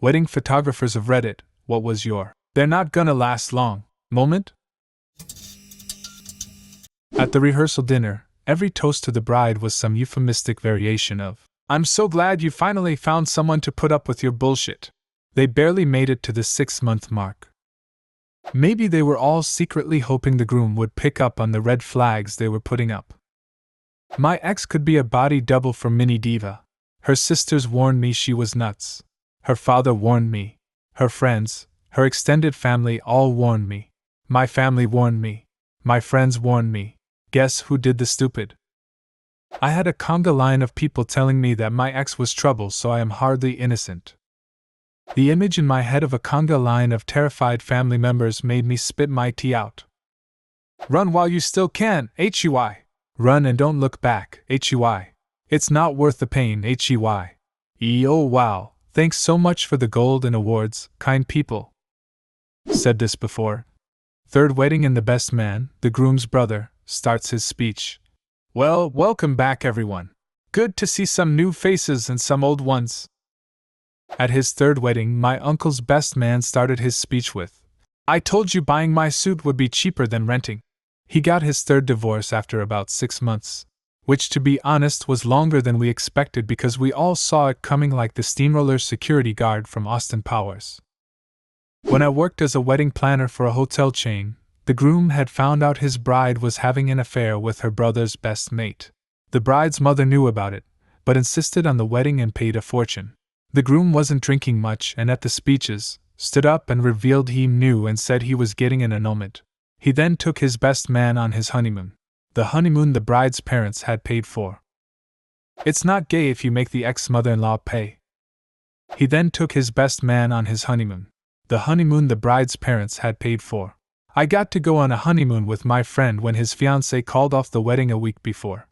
Wedding photographers of Reddit, what was your "they're not gonna last long" moment? At the rehearsal dinner, every toast to the bride was some euphemistic variation of, "I'm so glad you finally found someone to put up with your bullshit." They barely made it to the 6-month mark. Maybe they were all secretly hoping the groom would pick up on the red flags they were putting up. My ex could be a body double for Mini Diva. Her sisters warned me she was nuts. Her father warned me. Her friends, her extended family all warned me. My family warned me. My friends warned me. Guess who did the stupid? I had a conga line of people telling me that my ex was trouble, so I am hardly innocent. The image in my head of a conga line of terrified family members made me spit my tea out. Run while you still can, HUI. Run and don't look back, HUI. It's not worth the pain, HUI. Oh wow, thanks so much for the gold and awards, kind people. Said this before. Third wedding and the best man, the groom's brother, starts his speech. Well, welcome back everyone. Good to see some new faces and some old ones. At his third wedding, my uncle's best man started his speech with, I told you buying my suit would be cheaper than renting. He got his third divorce after about 6 months, which to be honest was longer than we expected because we all saw it coming like the steamroller security guard from Austin Powers. When I worked as a wedding planner for a hotel chain, the groom had found out his bride was having an affair with her brother's best mate. The bride's mother knew about it, but insisted on the wedding and paid a fortune. The groom wasn't drinking much and at the speeches, stood up and revealed he knew and said he was getting an annulment. He then took his best man on his honeymoon. The honeymoon the bride's parents had paid for. It's not gay if you make the ex-mother-in-law pay. He then took his best man on his honeymoon. The honeymoon the bride's parents had paid for. I got to go on a honeymoon with my friend when his fiancée called off the wedding a week before.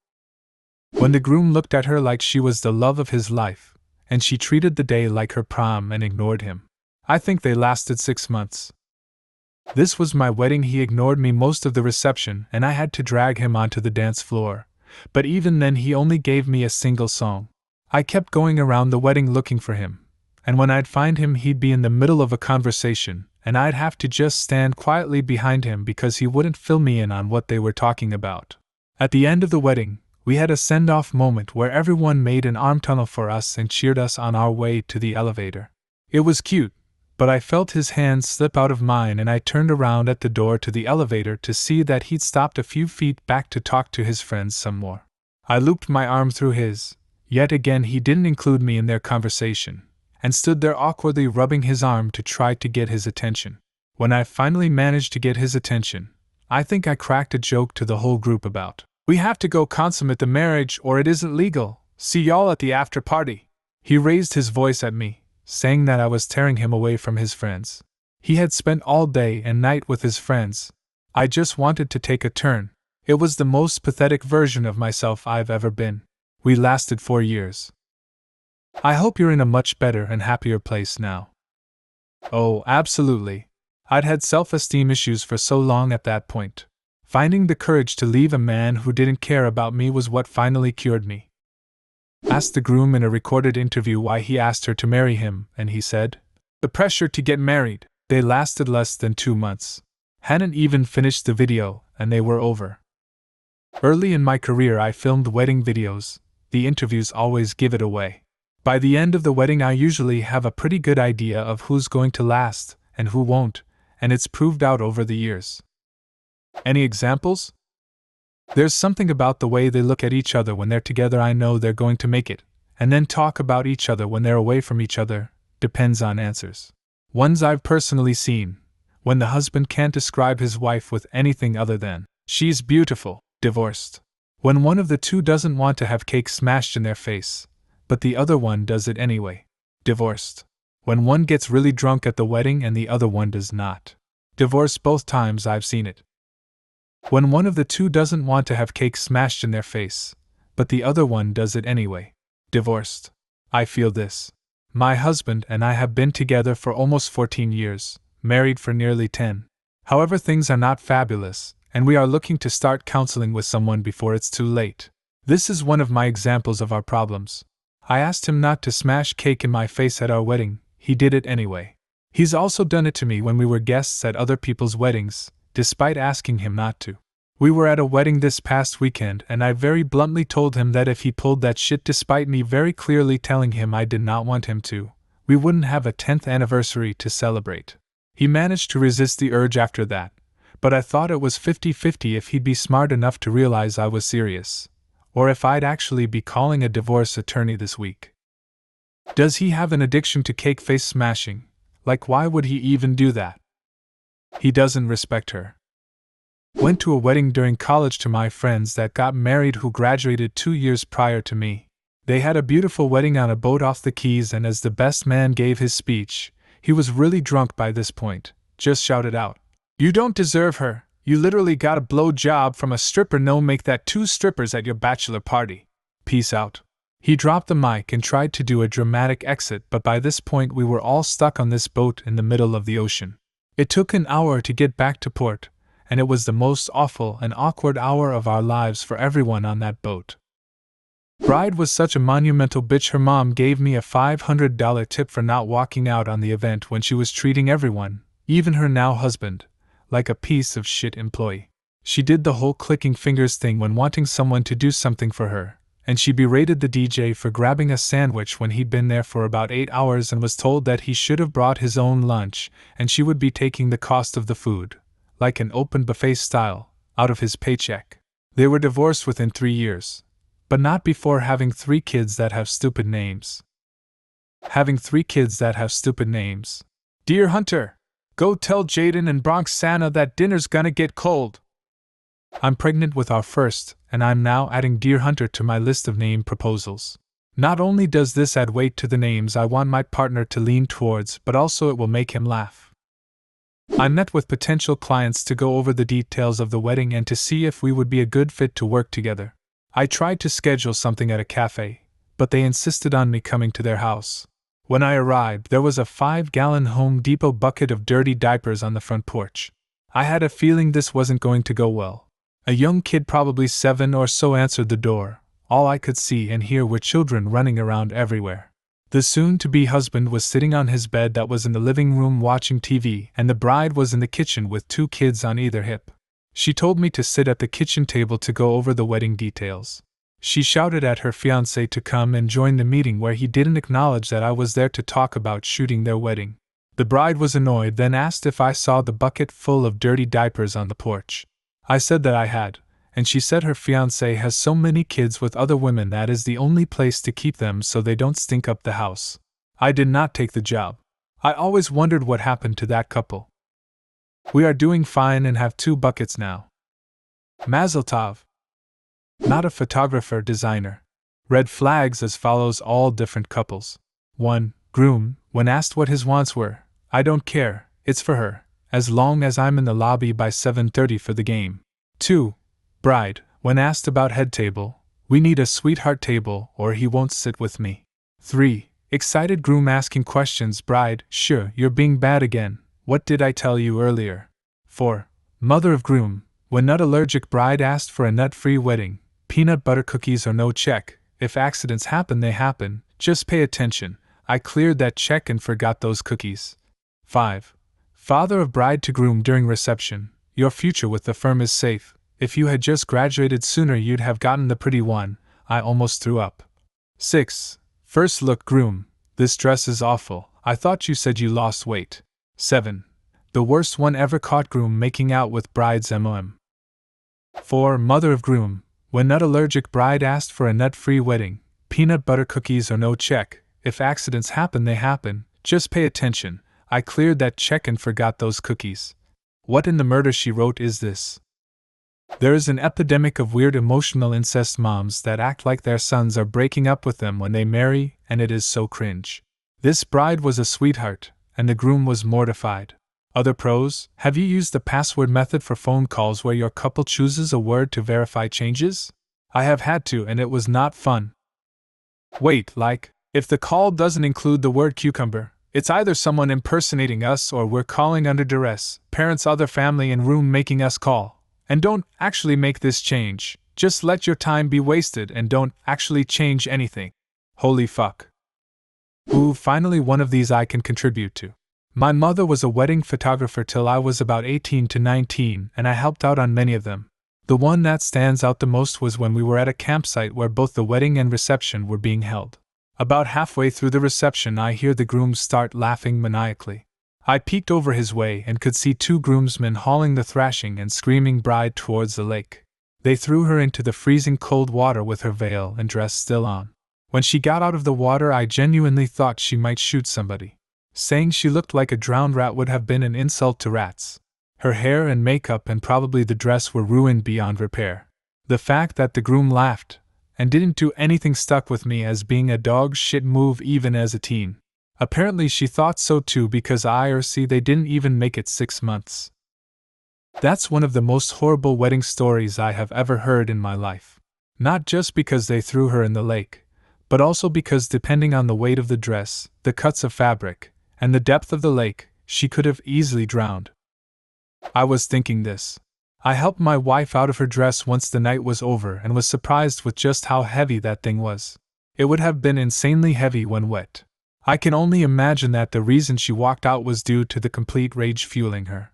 When the groom looked at her like she was the love of his life, and she treated the day like her prom and ignored him. I think they lasted 6 months. This was my wedding. He ignored me most of the reception and I had to drag him onto the dance floor, but even then he only gave me a single song. I kept going around the wedding looking for him, and when I'd find him he'd be in the middle of a conversation and I'd have to just stand quietly behind him because he wouldn't fill me in on what they were talking about. At the end of the wedding, we had a send-off moment where everyone made an arm tunnel for us and cheered us on our way to the elevator. It was cute, but I felt his hand slip out of mine and I turned around at the door to the elevator to see that he'd stopped a few feet back to talk to his friends some more. I looped my arm through his. Yet again he didn't include me in their conversation, and stood there awkwardly rubbing his arm to try to get his attention. When I finally managed to get his attention, I think I cracked a joke to the whole group about, we have to go consummate the marriage or it isn't legal, see y'all at the after party. He raised his voice at me, saying that I was tearing him away from his friends. He had spent all day and night with his friends. I just wanted to take a turn. It was the most pathetic version of myself I've ever been. We lasted 4 years. I hope you're in a much better and happier place now. Oh, absolutely. I'd had self-esteem issues for so long at that point. Finding the courage to leave a man who didn't care about me was what finally cured me. Asked the groom in a recorded interview why he asked her to marry him, and he said, the pressure to get married. They lasted less than 2 months. Hadn't even finished the video, and they were over. Early in my career I filmed wedding videos. The interviews always give it away. By the end of the wedding I usually have a pretty good idea of who's going to last, and who won't, and it's proved out over the years. Any examples? There's something about the way they look at each other when they're together. I know they're going to make it, and then talk about each other when they're away from each other, depends on answers. Ones I've personally seen, when the husband can't describe his wife with anything other than, she's beautiful, divorced. When one of the two doesn't want to have cake smashed in their face, but the other one does it anyway, divorced. When one gets really drunk at the wedding and the other one does not, divorced. Both times I've seen it. When one of the two doesn't want to have cake smashed in their face, but the other one does it anyway, divorced. I feel this. My husband and I have been together for almost 14 years, married for nearly 10. However, things are not fabulous, and we are looking to start counseling with someone before it's too late. This is one of my examples of our problems. I asked him not to smash cake in my face at our wedding. he did it anyway. He's also done it to me when we were guests at other people's weddings, despite asking him not to. We were at a wedding this past weekend and I very bluntly told him that if he pulled that shit despite me very clearly telling him I did not want him to, we wouldn't have a 10th anniversary to celebrate. He managed to resist the urge after that, but I thought it was 50-50 if he'd be smart enough to realize I was serious, or if I'd actually be calling a divorce attorney this week. Does he have an addiction to cake face smashing? Like, why would he even do that? He doesn't respect her. Went to a wedding during college to my friends that got married who graduated 2 years prior to me. They had a beautiful wedding on a boat off the Keys, and as the best man gave his speech, he was really drunk by this point, just shouted out, "You don't deserve her, you literally got a blow job from a stripper, no make that 2 strippers at your bachelor party. Peace out." He dropped the mic and tried to do a dramatic exit, but by this point we were all stuck on this boat in the middle of the ocean. It took an hour to get back to port, and it was the most awful and awkward hour of our lives for everyone on that boat. Bride was such a monumental bitch, her mom gave me a $500 tip for not walking out on the event when she was treating everyone, even her now husband, like a piece of shit employee. She did the whole clicking fingers thing when wanting someone to do something for her, and she berated the DJ for grabbing a sandwich when he'd been there for about 8 hours and was told that he should have brought his own lunch and she would be taking the cost of the food, like an open buffet style, out of his paycheck. They were divorced within 3 years, but not before having 3 kids that have stupid names. Having 3 kids that have stupid names. Dear Hunter, go tell Jaden and Bronx Santa that dinner's gonna get cold. I'm pregnant with our first, and I'm now adding Dear Hunter to my list of name proposals. Not only does this add weight to the names I want my partner to lean towards, but also it will make him laugh. I met with potential clients to go over the details of the wedding and to see if we would be a good fit to work together. I tried to schedule something at a cafe, but they insisted on me coming to their house. When I arrived, there was a 5-gallon Home Depot bucket of dirty diapers on the front porch. I had a feeling this wasn't going to go well. A young kid, probably 7 or so, answered the door. All I could see and hear were children running around everywhere. The soon-to-be husband was sitting on his bed that was in the living room watching TV, and the bride was in the kitchen with 2 kids on either hip. She told me to sit at the kitchen table to go over the wedding details. She shouted at her fiancé to come and join the meeting, where he didn't acknowledge that I was there to talk about shooting their wedding. The bride was annoyed, then asked if I saw the bucket full of dirty diapers on the porch. I said that I had, and she said her fiancé has so many kids with other women that is the only place to keep them so they don't stink up the house. I did not take the job. I always wondered what happened to that couple. We are doing fine and have 2 buckets now. Mazel tov. Not a photographer designer. Red flags as follows: all different couples. 1. Groom, when asked what his wants were, I don't care, it's for her, as long as I'm in the lobby by 7:30 for the game. 2. Bride, when asked about head table, we need a sweetheart table or he won't sit with me. 3. Excited groom asking questions: bride, sure, you're being bad again, what did I tell you earlier? 4. Mother of groom, when nut allergic bride asked for a nut-free wedding, peanut butter cookies or no check, if accidents happen they happen, just pay attention, I cleared that check and forgot those cookies. 5. Father of bride to groom during reception, your future with the firm is safe, if you had just graduated sooner you'd have gotten the pretty one, I almost threw up. 6. First look groom, this dress is awful, I thought you said you lost weight. 7. The worst one ever caught groom making out with bride's MOM. 4. Mother of groom, when nut allergic bride asked for a nut-free wedding, peanut butter cookies or no check, if accidents happen they happen, just pay attention, I cleared that check and forgot those cookies. What in the murder she wrote is this? There is an epidemic of weird emotional incest moms that act like their sons are breaking up with them when they marry, and it is so cringe. This bride was a sweetheart, and the groom was mortified. Other pros: have you used the password method for phone calls where your couple chooses a word to verify changes? I have had to, and it was not fun. Wait, like, if the call doesn't include the word cucumber, it's either someone impersonating us or we're calling under duress, parents, other family in room making us call. And don't actually make this change, just let your time be wasted and don't actually change anything. Holy fuck. Ooh, finally one of these I can contribute to. My mother was a wedding photographer till I was about 18 to 19, and I helped out on many of them. The one that stands out the most was when we were at a campsite where both the wedding and reception were being held. About halfway through the reception, I hear the grooms start laughing maniacally. I peeked over his way and could see two groomsmen hauling the thrashing and screaming bride towards the lake. They threw her into the freezing cold water with her veil and dress still on. When she got out of the water, I genuinely thought she might shoot somebody. Saying she looked like a drowned rat would have been an insult to rats. Her hair and makeup and probably the dress were ruined beyond repair. The fact that the groom laughed and didn't do anything stuck with me as being a dog shit move even as a teen. Apparently she thought so too, because they didn't even make it 6 months. That's one of the most horrible wedding stories I have ever heard in my life. Not just because they threw her in the lake, but also because depending on the weight of the dress, the cuts of fabric, and the depth of the lake, she could have easily drowned. I was thinking this. I helped my wife out of her dress once the night was over and was surprised with just how heavy that thing was. It would have been insanely heavy when wet. I can only imagine that the reason she walked out was due to the complete rage fueling her.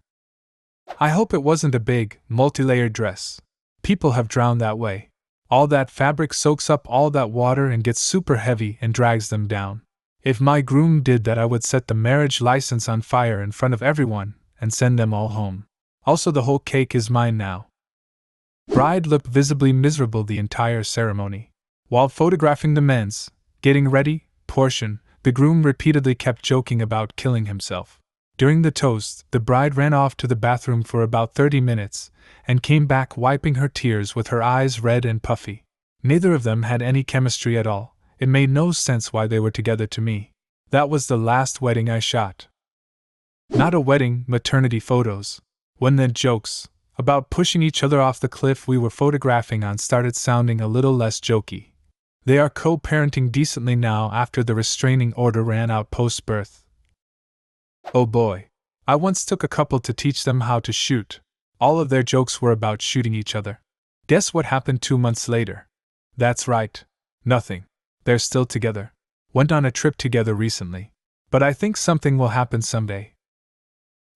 I hope it wasn't a big, multi-layered dress. People have drowned that way. All that fabric soaks up all that water and gets super heavy and drags them down. If my groom did that, I would set the marriage license on fire in front of everyone and send them all home. Also, the whole cake is mine now. Bride looked visibly miserable the entire ceremony. While photographing the men's getting ready portion, the groom repeatedly kept joking about killing himself. During the toast, the bride ran off to the bathroom for about 30 minutes and came back wiping her tears with her eyes red and puffy. Neither of them had any chemistry at all. It made no sense why they were together to me. That was the last wedding I shot. Not a wedding, maternity photos. When the jokes about pushing each other off the cliff we were photographing on started sounding a little less jokey. They are co-parenting decently now after the restraining order ran out post-birth. Oh boy. I once took a couple to teach them how to shoot. All of their jokes were about shooting each other. Guess what happened 2 months later? That's right. Nothing. They're still together. Went on a trip together recently. But I think something will happen someday.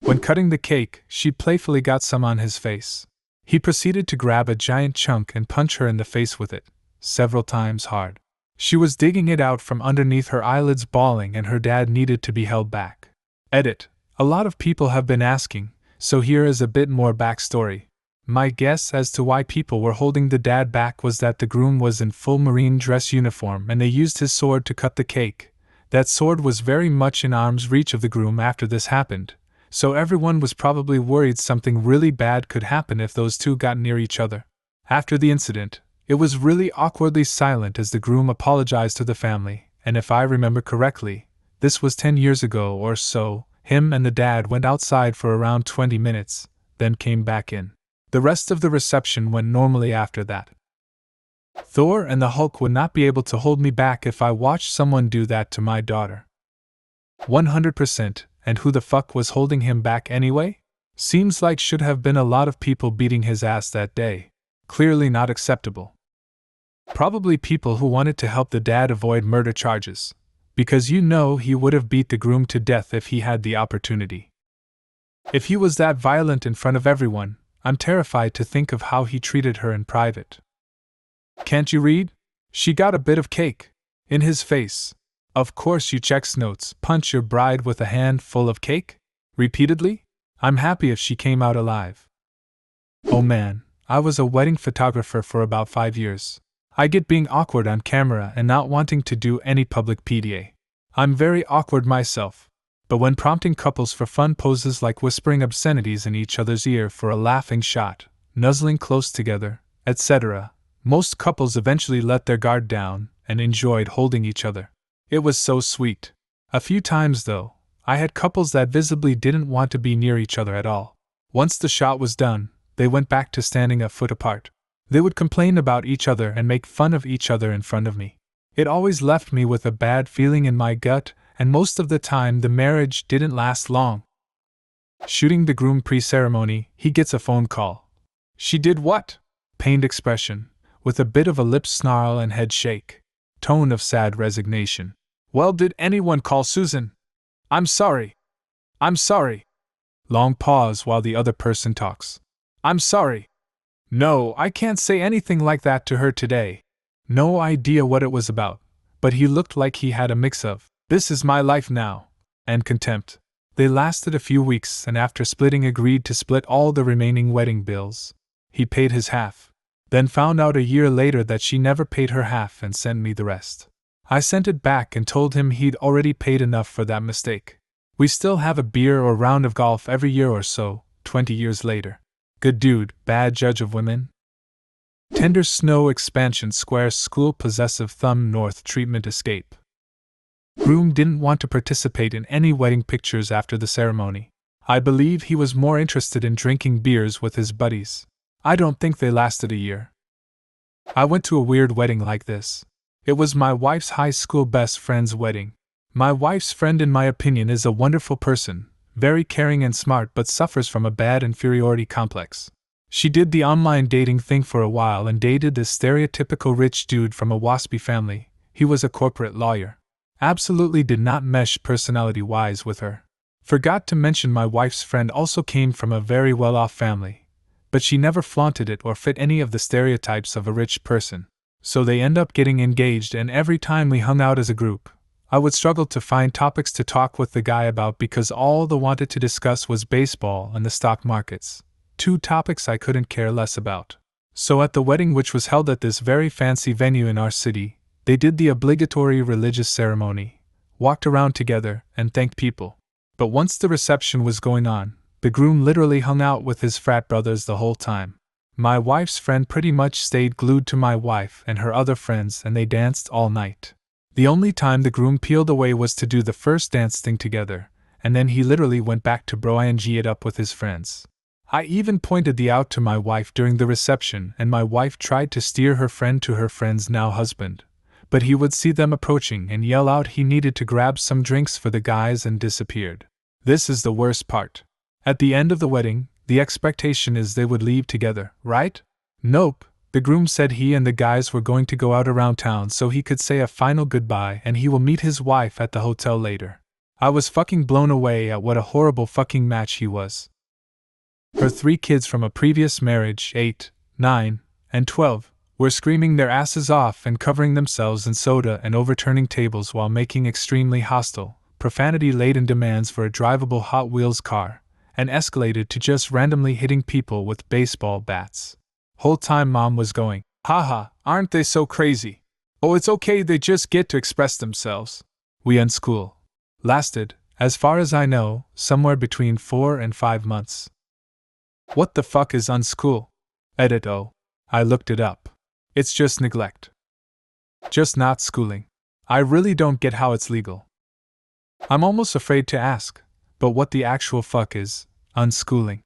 When cutting the cake, she playfully got some on his face. He proceeded to grab a giant chunk and punch her in the face with it, several times hard. She was digging it out from underneath her eyelids, bawling, and her dad needed to be held back. Edit. A lot of people have been asking, so here is a bit more backstory. My guess as to why people were holding the dad back was that the groom was in full Marine dress uniform and they used his sword to cut the cake. That sword was very much in arm's reach of the groom after this happened, so everyone was probably worried something really bad could happen if those two got near each other. After the incident, it was really awkwardly silent as the groom apologized to the family, and if I remember correctly, this was 10 years ago or so. Him and the dad went outside for around 20 minutes, then came back in. The rest of the reception went normally after that. Thor and the Hulk would not be able to hold me back if I watched someone do that to my daughter. 100%, and who the fuck was holding him back anyway? Seems like should have been a lot of people beating his ass that day. Clearly not acceptable. Probably people who wanted to help the dad avoid murder charges, because you know he would have beat the groom to death if he had the opportunity. If he was that violent in front of everyone, I'm terrified to think of how he treated her in private. Can't you read? She got a bit of cake. In his face. Of course you checks notes, punch your bride with a hand full of cake? Repeatedly? I'm happy if she came out alive. Oh man, I was a wedding photographer for about 5 years. I get being awkward on camera and not wanting to do any public PDA. I'm very awkward myself. But when prompting couples for fun poses like whispering obscenities in each other's ear for a laughing shot, nuzzling close together, etc., most couples eventually let their guard down and enjoyed holding each other. It was so sweet. A few times, though, I had couples that visibly didn't want to be near each other at all. Once the shot was done, they went back to standing a foot apart. They would complain about each other and make fun of each other in front of me. It always left me with a bad feeling in my gut, and most of the time the marriage didn't last long. Shooting the groom pre-ceremony, he gets a phone call. She did what? Pained expression, with a bit of a lip snarl and head shake. Tone of sad resignation. Well, did anyone call Susan? I'm sorry. I'm sorry. Long pause while the other person talks. I'm sorry. No, I can't say anything like that to her today. No idea what it was about, but he looked like he had a mix of, "This is my life now," and contempt. They lasted a few weeks and after splitting agreed to split all the remaining wedding bills. He paid his half, then found out a year later that she never paid her half and sent me the rest. I sent it back and told him he'd already paid enough for that mistake. We still have a beer or round of golf every year or so, 20 years later. Good dude, bad judge of women. Tender snow expansion square school possessive thumb north treatment escape. Groom didn't want to participate in any wedding pictures after the ceremony. I believe he was more interested in drinking beers with his buddies. I don't think they lasted a year. I went to a weird wedding like this. It was my wife's high school best friend's wedding. My wife's friend, in my opinion, is a wonderful person, very caring and smart, but suffers from a bad inferiority complex. She did the online dating thing for a while and dated this stereotypical rich dude from a waspy family. He was a corporate lawyer. Absolutely did not mesh personality-wise with her. Forgot to mention my wife's friend also came from a very well-off family, but she never flaunted it or fit any of the stereotypes of a rich person. So they end up getting engaged, and every time we hung out as a group, I would struggle to find topics to talk with the guy about because all they wanted to discuss was baseball and the stock markets. Two topics I couldn't care less about. So at the wedding, which was held at this very fancy venue in our city, they did the obligatory religious ceremony, walked around together, and thanked people. But once the reception was going on, the groom literally hung out with his frat brothers the whole time. My wife's friend pretty much stayed glued to my wife and her other friends, and they danced all night. The only time the groom peeled away was to do the first dance thing together, and then he literally went back to broing it up with his friends. I even pointed the out to my wife during the reception, and my wife tried to steer her friend to her friend's now husband, but he would see them approaching and yell out he needed to grab some drinks for the guys and disappeared. This is the worst part. At the end of the wedding, the expectation is they would leave together, right? Nope. The groom said he and the guys were going to go out around town so he could say a final goodbye and he will meet his wife at the hotel later. I was fucking blown away at what a horrible fucking match he was. Her 3 kids from a previous marriage, 8, 9, and 12, were screaming their asses off and covering themselves in soda and overturning tables while making extremely hostile, profanity-laden demands for a drivable Hot Wheels car, and escalated to just randomly hitting people with baseball bats. Whole time Mom was going, "Haha, aren't they so crazy? Oh, it's okay, they just get to express themselves." We unschool. Lasted, as far as I know, somewhere between 4 and 5 months. What the fuck is unschool? Edit O. I looked it up. It's just neglect. Just not schooling. I really don't get how it's legal. I'm almost afraid to ask, but what the actual fuck is unschooling?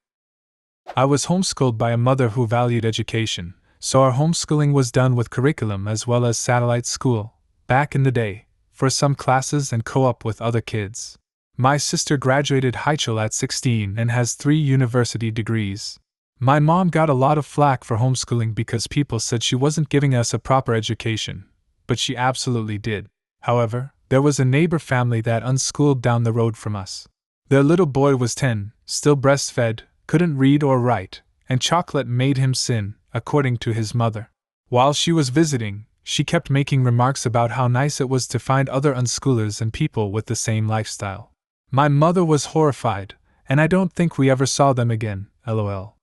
I was homeschooled by a mother who valued education, so our homeschooling was done with curriculum as well as satellite school, back in the day, for some classes and co-op with other kids. My sister graduated high school at 16 and has 3 university degrees. My mom got a lot of flack for homeschooling because people said she wasn't giving us a proper education, but she absolutely did. However, there was a neighbor family that unschooled down the road from us. Their little boy was 10, still breastfed, couldn't read or write, and chocolate made him sin, according to his mother. While she was visiting, she kept making remarks about how nice it was to find other unschoolers and people with the same lifestyle. My mother was horrified, and I don't think we ever saw them again, lol.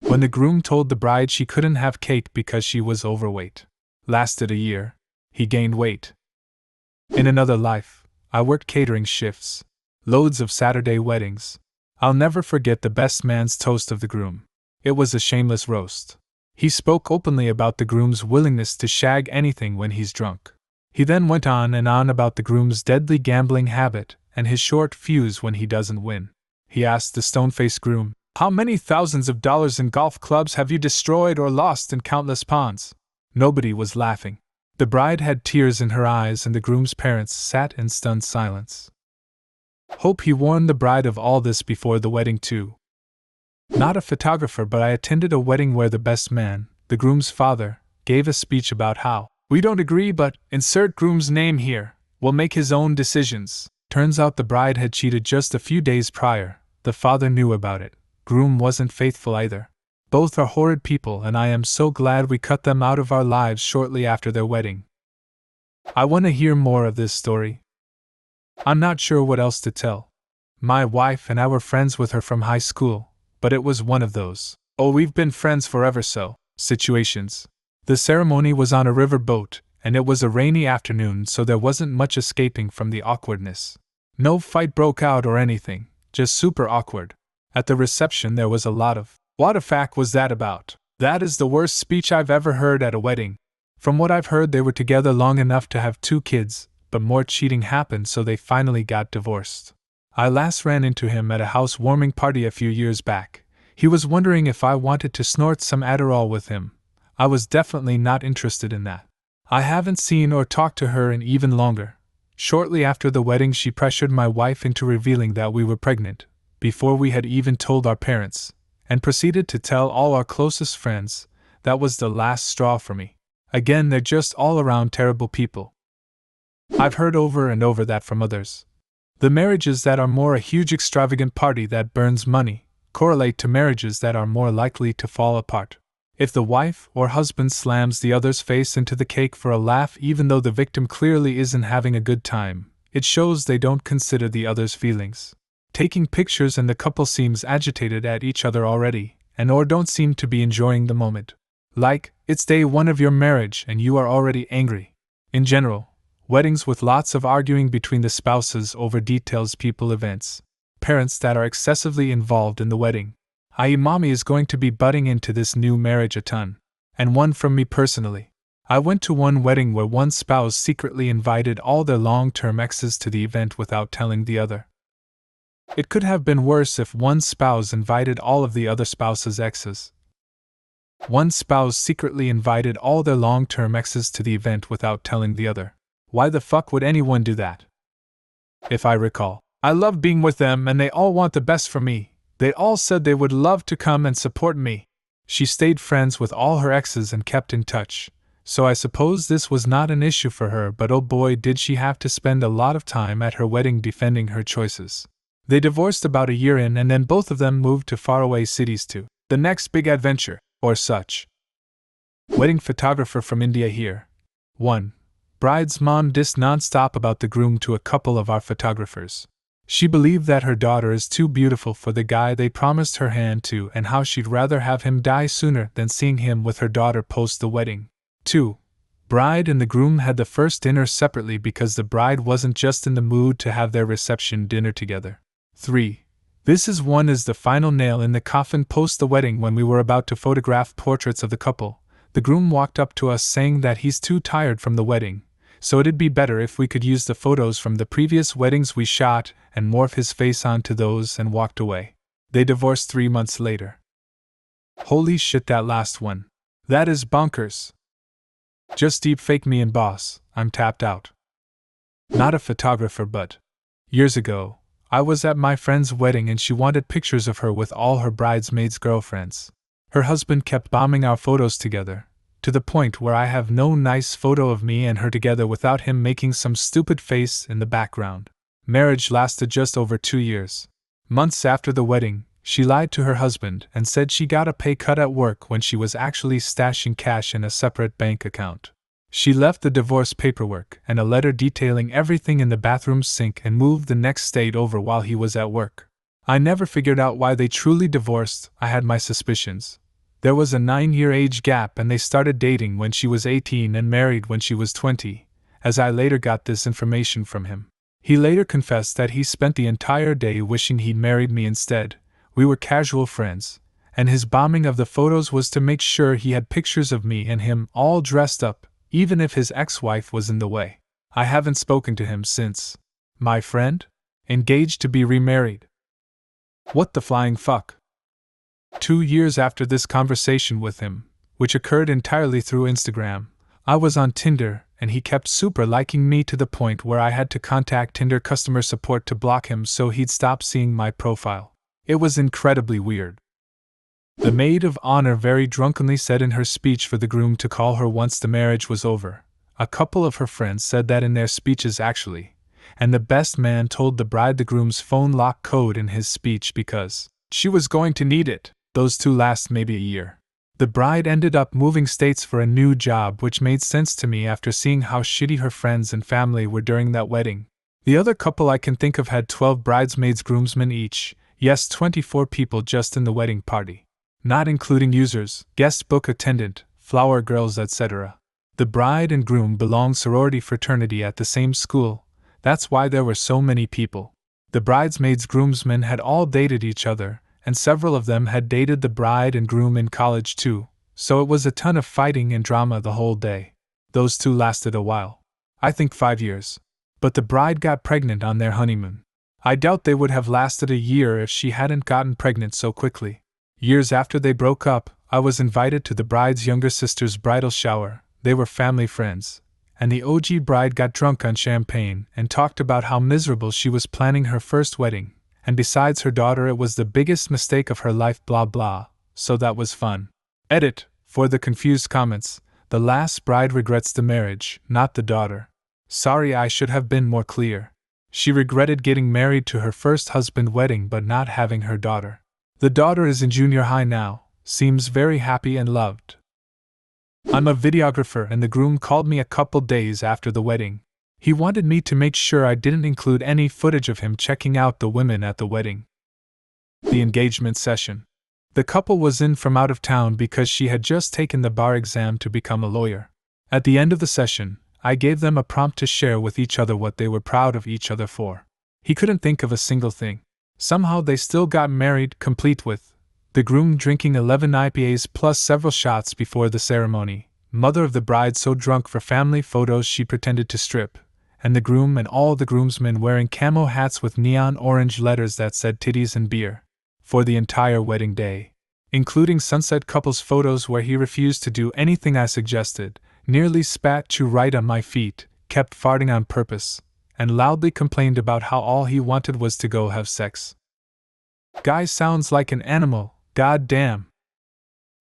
When the groom told the bride she couldn't have cake because she was overweight. Lasted a year. He gained weight. In another life, I worked catering shifts. Loads of Saturday weddings. I'll never forget the best man's toast of the groom. It was a shameless roast. He spoke openly about the groom's willingness to shag anything when he's drunk. He then went on and on about the groom's deadly gambling habit and his short fuse when he doesn't win. He asked the stone-faced groom, "How many thousands of dollars in golf clubs have you destroyed or lost in countless ponds?" Nobody was laughing. The bride had tears in her eyes and the groom's parents sat in stunned silence. Hope he warned the bride of all this before the wedding too. Not a photographer, but I attended a wedding where the best man, the groom's father, gave a speech about how, "We don't agree but, insert groom's name here," will make his own decisions. Turns out the bride had cheated just a few days prior. The father knew about it. Groom wasn't faithful either. Both are horrid people, and I am so glad we cut them out of our lives shortly after their wedding. I want to hear more of this story. I'm not sure what else to tell. My wife and I were friends with her from high school, but it was one of those, oh, we've been friends forever so, situations. The ceremony was on a river boat, and it was a rainy afternoon, so there wasn't much escaping from the awkwardness. No fight broke out or anything, just super awkward. At the reception there was a lot of, "What the fuck was that about?" That is the worst speech I've ever heard at a wedding. From what I've heard, they were together long enough to have 2 kids, but more cheating happened, so they finally got divorced. I last ran into him at a housewarming party a few years back. He was wondering if I wanted to snort some Adderall with him. I was definitely not interested in that. I haven't seen or talked to her in even longer. Shortly after the wedding, she pressured my wife into revealing that we were pregnant, before we had even told our parents, and proceeded to tell all our closest friends. That was the last straw for me. Again, they're just all around terrible people. I've heard over and over that from others. The marriages that are more a huge extravagant party that burns money correlate to marriages that are more likely to fall apart. If the wife or husband slams the other's face into the cake for a laugh, even though the victim clearly isn't having a good time, it shows they don't consider the other's feelings. Taking pictures and the couple seems agitated at each other already, and or don't seem to be enjoying the moment. Like, it's day 1 of your marriage and you are already angry. In general, weddings with lots of arguing between the spouses over details, people, events. Parents that are excessively involved in the wedding. I.e., mommy is going to be butting into this new marriage a ton. And one from me personally. I went to one wedding where one spouse secretly invited all their long-term exes to the event without telling the other. It could have been worse if one spouse invited all of the other spouse's exes. One spouse secretly invited all their long-term exes to the event without telling the other. Why the fuck would anyone do that? If I recall, I love being with them and they all want the best for me. They all said they would love to come and support me. She stayed friends with all her exes and kept in touch, so I suppose this was not an issue for her, but oh boy did she have to spend a lot of time at her wedding defending her choices. They divorced about a year in, and then both of them moved to faraway cities to the next big adventure, or such. Wedding photographer from India here. 1. Bride's mom dissed non-stop about the groom to a couple of our photographers. She believed that her daughter is too beautiful for the guy they promised her hand to, and how she'd rather have him die sooner than seeing him with her daughter post the wedding. 2. Bride and the groom had the first dinner separately because the bride wasn't just in the mood to have their reception dinner together. 3. This is the final nail in the coffin. Post the wedding, when we were about to photograph portraits of the couple, the groom walked up to us saying that he's too tired from the wedding, so it'd be better if we could use the photos from the previous weddings we shot and morph his face onto those, and walked away. They divorced 3 months later. Holy shit, that last one. That is bonkers. Just deep fake me and boss, I'm tapped out. Not a photographer, but years ago, I was at my friend's wedding and she wanted pictures of her with all her bridesmaids' girlfriends. Her husband kept bombing our photos together, to the point where I have no nice photo of me and her together without him making some stupid face in the background. Marriage lasted just over 2 years. Months after the wedding, she lied to her husband and said she got a pay cut at work when she was actually stashing cash in a separate bank account. She left the divorce paperwork and a letter detailing everything in the bathroom sink and moved the next state over while he was at work. I never figured out why they truly divorced. I had my suspicions. There was a 9-year age gap and they started dating when she was 18 and married when she was 20, as I later got this information from him. He later confessed that he spent the entire day wishing he'd married me instead. We were casual friends, and his bombing of the photos was to make sure he had pictures of me and him all dressed up, even if his ex-wife was in the way. I haven't spoken to him since. My friend? Engaged to be remarried. What the flying fuck? 2 years after this conversation with him, which occurred entirely through Instagram, I was on Tinder, and he kept super liking me to the point where I had to contact Tinder customer support to block him so he'd stop seeing my profile. It was incredibly weird. The maid of honor very drunkenly said in her speech for the groom to call her once the marriage was over. A couple of her friends said that in their speeches actually, and the best man told the bride the groom's phone lock code in his speech because she was going to need it. Those two last maybe a year. The bride ended up moving states for a new job, which made sense to me after seeing how shitty her friends and family were during that wedding. The other couple I can think of had 12 bridesmaids groomsmen each, yes 24 people just in the wedding party. Not including users, guest book attendant, flower girls etc. The bride and groom belonged sorority fraternity at the same school, that's why there were so many people. The bridesmaids groomsmen had all dated each other, and several of them had dated the bride and groom in college too, so it was a ton of fighting and drama the whole day. Those two lasted a while. I think 5 years. But the bride got pregnant on their honeymoon. I doubt they would have lasted a year if she hadn't gotten pregnant so quickly. Years after they broke up, I was invited to the bride's younger sister's bridal shower. They were family friends, and the OG bride got drunk on champagne and talked about how miserable she was planning her first wedding, and besides her daughter it was the biggest mistake of her life blah blah, so that was fun. Edit, for the confused comments, the last bride regrets the marriage, not the daughter. Sorry, I should have been more clear. She regretted getting married to her first husband wedding but not having her daughter. The daughter is in junior high now, seems very happy and loved. I'm a videographer and the groom called me a couple days after the wedding. He wanted me to make sure I didn't include any footage of him checking out the women at the wedding. The engagement session. The couple was in from out of town because she had just taken the bar exam to become a lawyer. At the end of the session, I gave them a prompt to share with each other what they were proud of each other for. He couldn't think of a single thing. Somehow they still got married, complete with the groom drinking 11 IPAs plus several shots before the ceremony, mother of the bride so drunk for family photos she pretended to strip, and the groom and all the groomsmen wearing camo hats with neon orange letters that said titties and beer. For the entire wedding day. Including sunset couples photos where he refused to do anything I suggested, nearly spat chew right on my feet, kept farting on purpose, and loudly complained about how all he wanted was to go have sex. Guy sounds like an animal, god damn.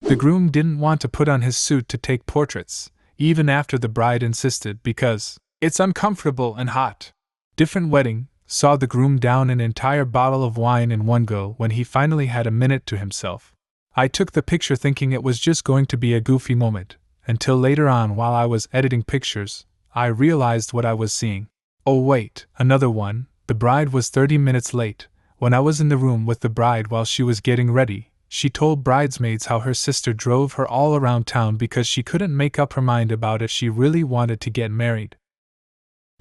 The groom didn't want to put on his suit to take portraits, even after the bride insisted because it's uncomfortable and hot. Different wedding, saw the groom down an entire bottle of wine in one go when he finally had a minute to himself. I took the picture thinking it was just going to be a goofy moment, until later on while I was editing pictures, I realized what I was seeing. Oh wait, another one. The bride was 30 minutes late. When I was in the room with the bride while she was getting ready, she told bridesmaids how her sister drove her all around town because she couldn't make up her mind about if she really wanted to get married.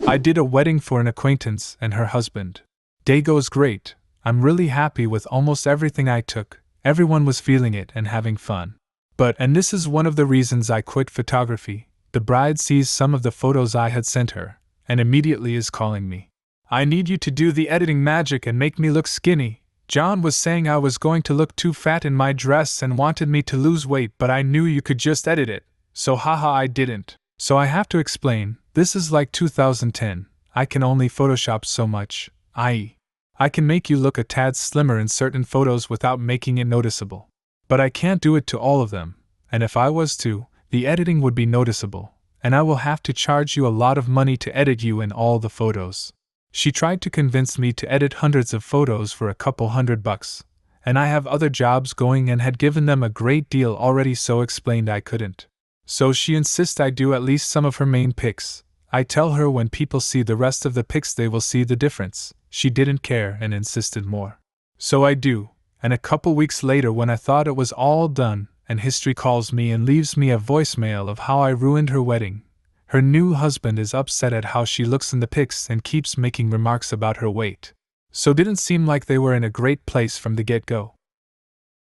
I did a wedding for an acquaintance and her husband. Day goes great. I'm really happy with almost everything I took. Everyone was feeling it and having fun. But, and this is one of the reasons I quit photography, the bride sees some of the photos I had sent her, and immediately is calling me. I need you to do the editing magic and make me look skinny. John was saying I was going to look too fat in my dress and wanted me to lose weight, but I knew you could just edit it. So haha, I didn't. So I have to explain, this is like 2010, I can only Photoshop so much, i.e. I can make you look a tad slimmer in certain photos without making it noticeable. But I can't do it to all of them, and if I was to, the editing would be noticeable, and I will have to charge you a lot of money to edit you in all the photos. She tried to convince me to edit hundreds of photos for a couple $100, and I have other jobs going and had given them a great deal already, so explained I couldn't. So she insists I do at least some of her main pics. I tell her when people see the rest of the pics they will see the difference. She didn't care and insisted more. So I do, and a couple weeks later when I thought it was all done, and history calls me and leaves me a voicemail of how I ruined her wedding. Her new husband is upset at how she looks in the pics and keeps making remarks about her weight. So didn't seem like they were in a great place from the get-go.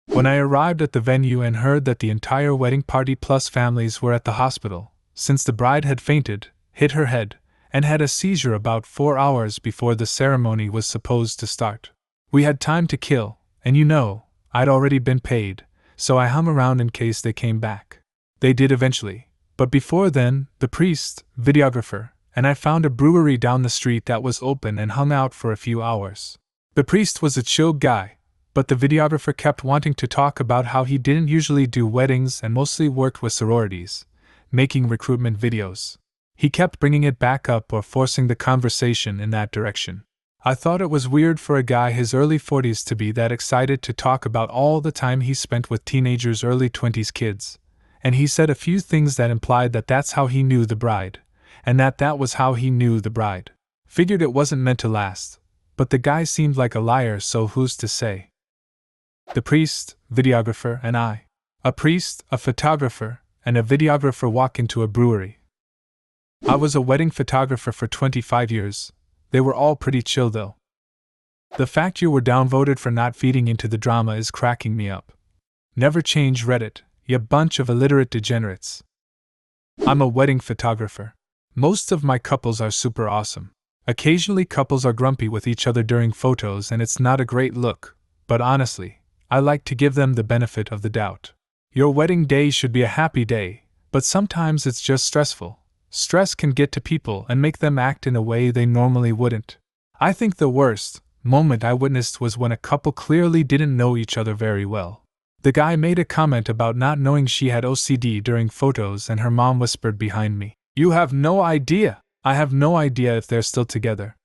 When I arrived at the venue and heard that the entire wedding party plus families were at the hospital, since the bride had fainted, hit her head, and had a seizure about 4 hours before the ceremony was supposed to start. We had time to kill, and I'd already been paid, so I hung around in case they came back. They did eventually, but before then, the priest, videographer, and I found a brewery down the street that was open and hung out for a few hours. The priest was a chill guy, but the videographer kept wanting to talk about how he didn't usually do weddings and mostly worked with sororities, making recruitment videos. He kept bringing it back up or forcing the conversation in that direction. I thought it was weird for a guy his early 40s to be that excited to talk about all the time he spent with teenagers' early 20s kids, and he said a few things that implied that that's how he knew the bride, and that was how he knew the bride. Figured it wasn't meant to last, but the guy seemed like a liar, so who's to say? The priest, videographer, and I. A priest, a photographer, and a videographer walk into a brewery. I was a wedding photographer for 25 years. They were all pretty chill though. The fact you were downvoted for not feeding into the drama is cracking me up. Never change Reddit, you bunch of illiterate degenerates. I'm a wedding photographer. Most of my couples are super awesome. Occasionally couples are grumpy with each other during photos and it's not a great look, but honestly, I like to give them the benefit of the doubt. Your wedding day should be a happy day, but sometimes it's just stressful. Stress can get to people and make them act in a way they normally wouldn't. I think the worst moment I witnessed was when a couple clearly didn't know each other very well. The guy made a comment about not knowing she had OCD during photos and her mom whispered behind me, "You have no idea! I have no idea if they're still together."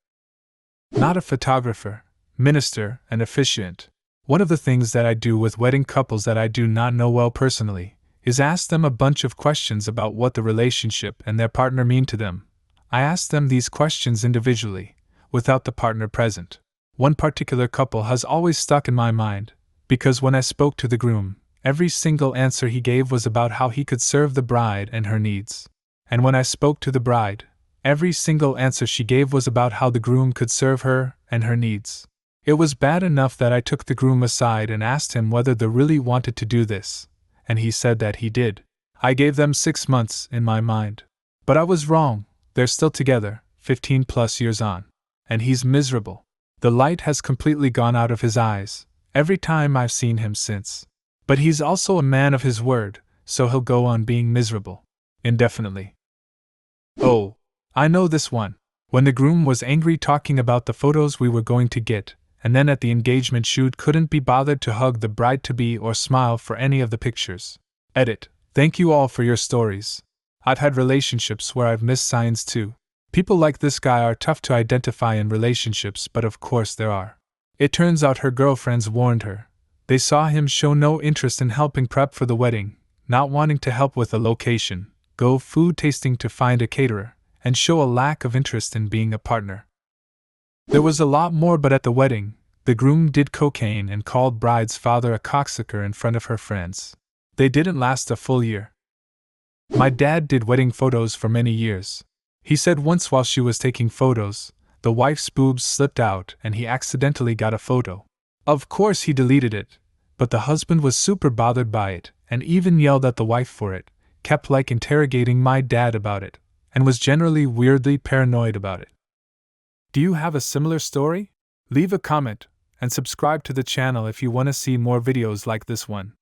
Not a photographer, minister, and officiant. One of the things that I do with wedding couples that I do not know well personally is ask them a bunch of questions about what the relationship and their partner mean to them. I ask them these questions individually, without the partner present. One particular couple has always stuck in my mind, because when I spoke to the groom, every single answer he gave was about how he could serve the bride and her needs. And when I spoke to the bride, every single answer she gave was about how the groom could serve her and her needs. It was bad enough that I took the groom aside and asked him whether they really wanted to do this, and he said that he did. I gave them 6 months in my mind. But I was wrong, they're still together, 15 plus years on. And he's miserable. The light has completely gone out of his eyes, every time I've seen him since. But he's also a man of his word, so he'll go on being miserable. Indefinitely. Oh, I know this one. When the groom was angry talking about the photos we were going to get, and then at the engagement shoot couldn't be bothered to hug the bride-to-be or smile for any of the pictures. Edit. Thank you all for your stories. I've had relationships where I've missed signs too. People like this guy are tough to identify in relationships, but of course there are. It turns out her girlfriends warned her. They saw him show no interest in helping prep for the wedding, not wanting to help with a location, go food tasting to find a caterer, and show a lack of interest in being a partner. There was a lot more, but at the wedding, the groom did cocaine and called bride's father a cocksucker in front of her friends. They didn't last a full year. My dad did wedding photos for many years. He said once while she was taking photos, the wife's boobs slipped out and he accidentally got a photo. Of course he deleted it, but the husband was super bothered by it and even yelled at the wife for it, kept interrogating my dad about it, and was generally weirdly paranoid about it. Do you have a similar story? Leave a comment and subscribe to the channel if you want to see more videos like this one.